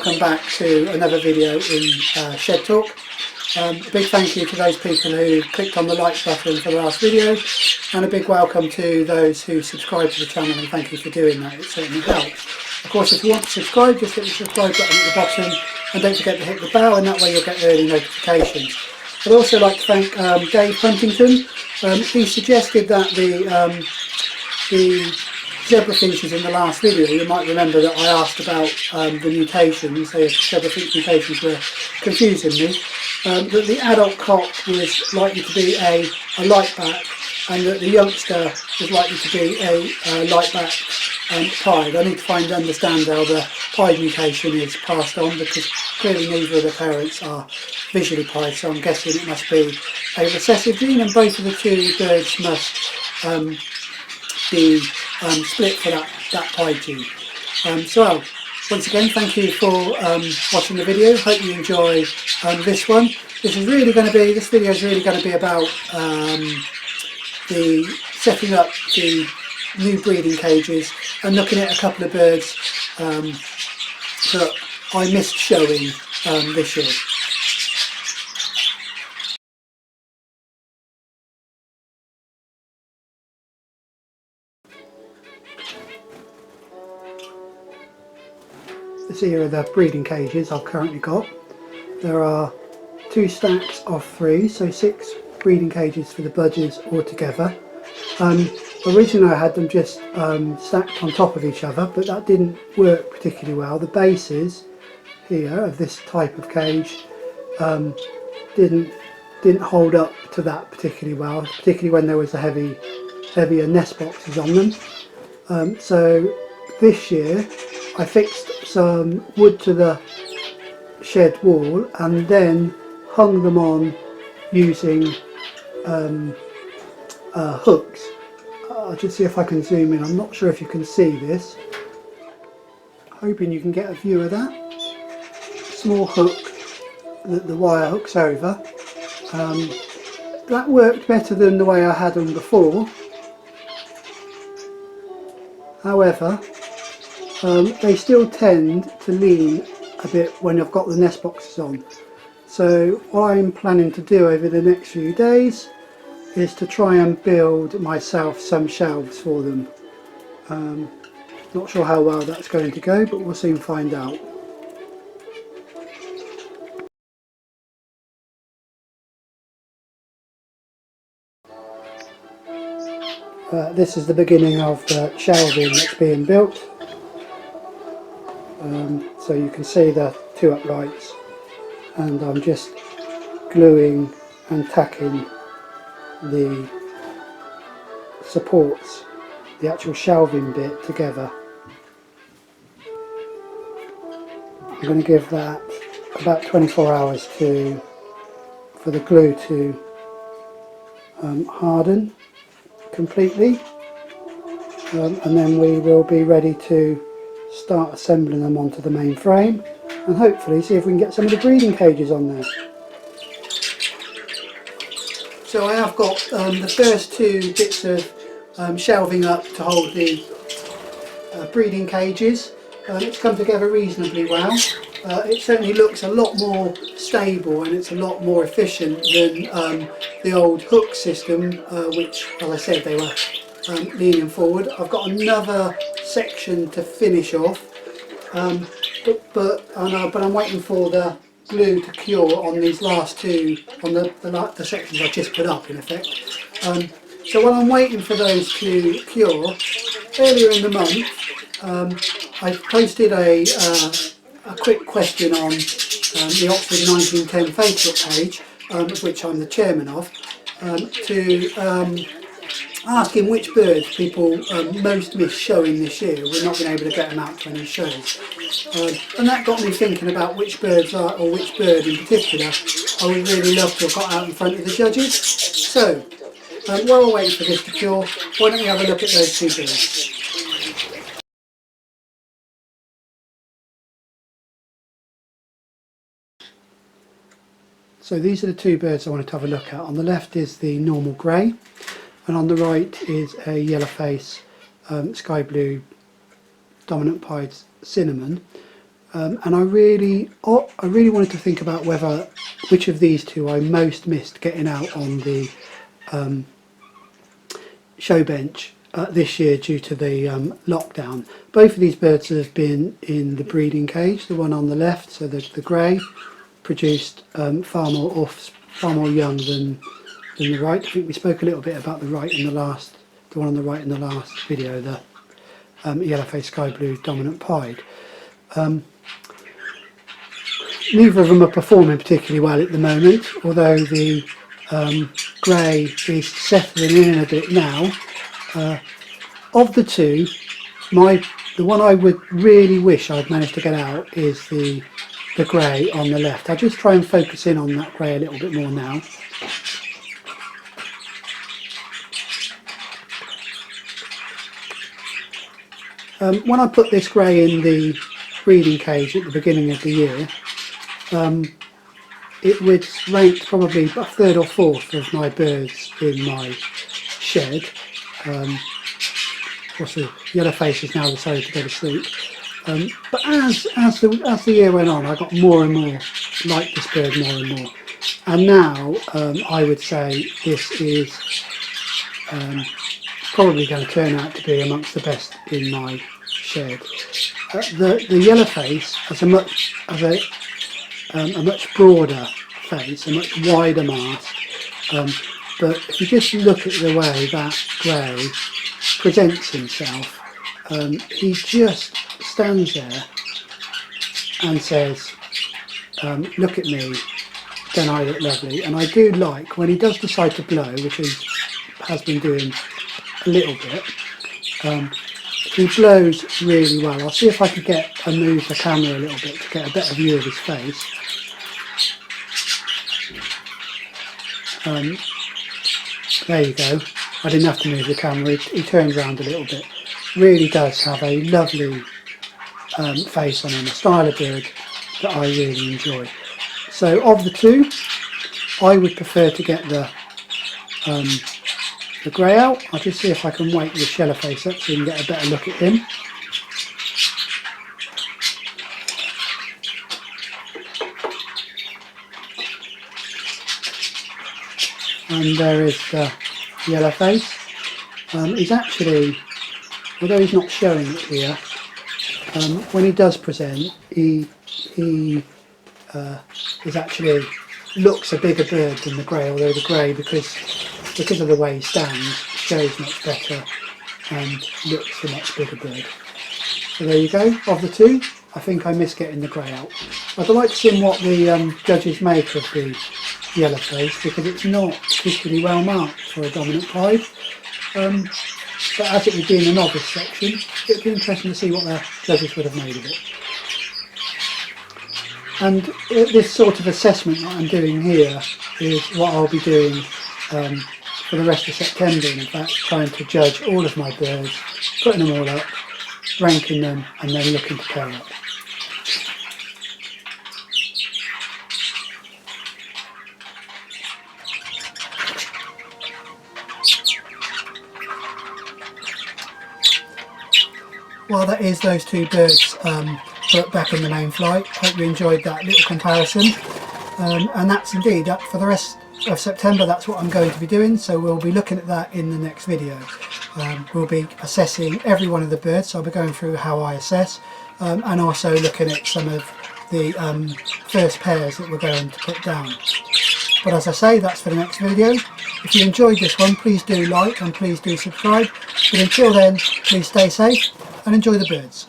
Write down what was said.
welcome back to another video in Shed Talk. A big thank you to those people who clicked on the like button for the last video, and a big welcome to those who subscribe to the channel, and thank you for doing that, it certainly helps. Of course, if you want to subscribe, just hit the subscribe button at the bottom, and don't forget to hit the bell, and that way you'll get early notifications. I'd also like to thank Dave Huntington. He suggested that the zebrafinches in the last video, you might remember that I asked about the mutations. The zebrafinch mutations were confusing me. That the adult cock was likely to be a lightback, and that the youngster was likely to be a lightback pied. I need to understand how the pied mutation is passed on, because clearly neither of the parents are visually pied, so I'm guessing it must be a recessive gene, and both of the two birds must be split for that pied gene. So once again, thank you for watching the video. Hope you enjoy this one. This video is really going to be about setting up the new breeding cages and looking at a couple of birds that I missed showing this year. Here are the breeding cages I've currently got. There are 2 stacks of 3, so 6 breeding cages for the budgies altogether. Originally I had them just stacked on top of each other, but that didn't work particularly well. The bases here of this type of cage didn't hold up to that particularly well, particularly when there was heavier nest boxes on them. So this year I fixed some wood to the shed wall and then hung them on using hooks. I'll just see if I can zoom in. I'm not sure if you can see this. Hoping you can get a view of that. Small hook that the wire hooks over. That worked better than the way I had them before. However, they still tend to lean a bit when I've got the nest boxes on. So what I'm planning to do over the next few days is to try and build myself some shelves for them. Not sure how well that's going to go, but we'll soon find out. This is the beginning of the shelving that's being built. So you can see the 2 uprights, and I'm just gluing and tacking the supports, the actual shelving bit, together. I'm going to give that about 24 hours for the glue to harden completely, and then we will be ready to start assembling them onto the main frame, and hopefully see if we can get some of the breeding cages on there. So I have got the first 2 bits of shelving up to hold the breeding cages. It's come together reasonably well. It certainly looks a lot more stable, and it's a lot more efficient than the old hook system, which, as I said, they were leaning forward. I've got another section to finish off, but I'm waiting for the glue to cure on these last 2, on the sections I just put up, in effect. So while I'm waiting for those to cure, earlier in the month I posted a quick question on the Oxford 1910 Facebook page, of which I'm the chairman of, to asking which birds people most miss showing this year. We're not been able to get them out to any shows, and that got me thinking about which birds or which bird in particular I would really love to have got out in front of the judges. So while we're waiting for this to cure, why don't we have a look at those 2 birds. So these are the 2 birds I wanted to have a look at. On the left is the normal grey, and on the right is a yellow face sky blue dominant pied cinnamon. and I really wanted to think about which of these two I most missed getting out on the show bench this year due to the lockdown. Both of these birds have been in the breeding cage. The one on the left, so the grey, produced far more young than the right. I think we spoke a little bit about the one on the right in the last video, the yellow-faced sky blue dominant pied. Neither of them are performing particularly well at the moment, although the grey is settling in a bit now. Of the two, the one I would really wish I'd managed to get out is the grey on the left. I'll just try and focus in on that grey a little bit more now. When I put this grey in the breeding cage at the beginning of the year, it was ranked probably a third or fourth of my birds in my shed. Of course, the yellow face has now decided to go to sleep. But as the year went on, I got more and more like this bird more and more. And now I would say this is probably going to turn out to be amongst the best in my shed. The yellow face has a much broader face, a much wider mask. But if you just look at the way that grey presents himself, he just stands there and says, look at me, don't I look lovely? And I do like when he does decide to blow, which he has been doing a little bit, he blows really well. I'll see if I can move the camera a little bit to get a better view of his face. There you go. I didn't have to move the camera, he turns around a little bit. Really does have a lovely face on him, a style of bird that I really enjoy. So of the two, I would prefer to get the grey out. I'll just see if I can wake this yellow face up so you can get a better look at him. And there is the yellow face. He's actually, although he's not showing it here, when he does present, he is actually looks a bigger bird than the grey, although the grey, because of the way he stands, shows much better and looks a much bigger bird. So there you go. Of the two, I think I missed getting the grey out. I'd like to see what the judges make of the yellow face, because it's not particularly well marked for a dominant pied. But as it would be in the novice section, it would be interesting to see what the judges would have made of it. And this sort of assessment that I'm doing here is what I'll be doing for the rest of September, and in fact trying to judge all of my birds, putting them all up, ranking them, and then looking to pair up. Well, that is those two birds put back in the main flight. Hope you enjoyed that little comparison. And that's indeed up for the rest of September. That's what I'm going to be doing, so we'll be looking at that in the next video. We'll be assessing every one of the birds, so I'll be going through how I assess, and also looking at some of the first pairs that we're going to put down. But as I say, that's for the next video. If you enjoyed this one, please do like and please do subscribe. But until then, please stay safe and enjoy the birds.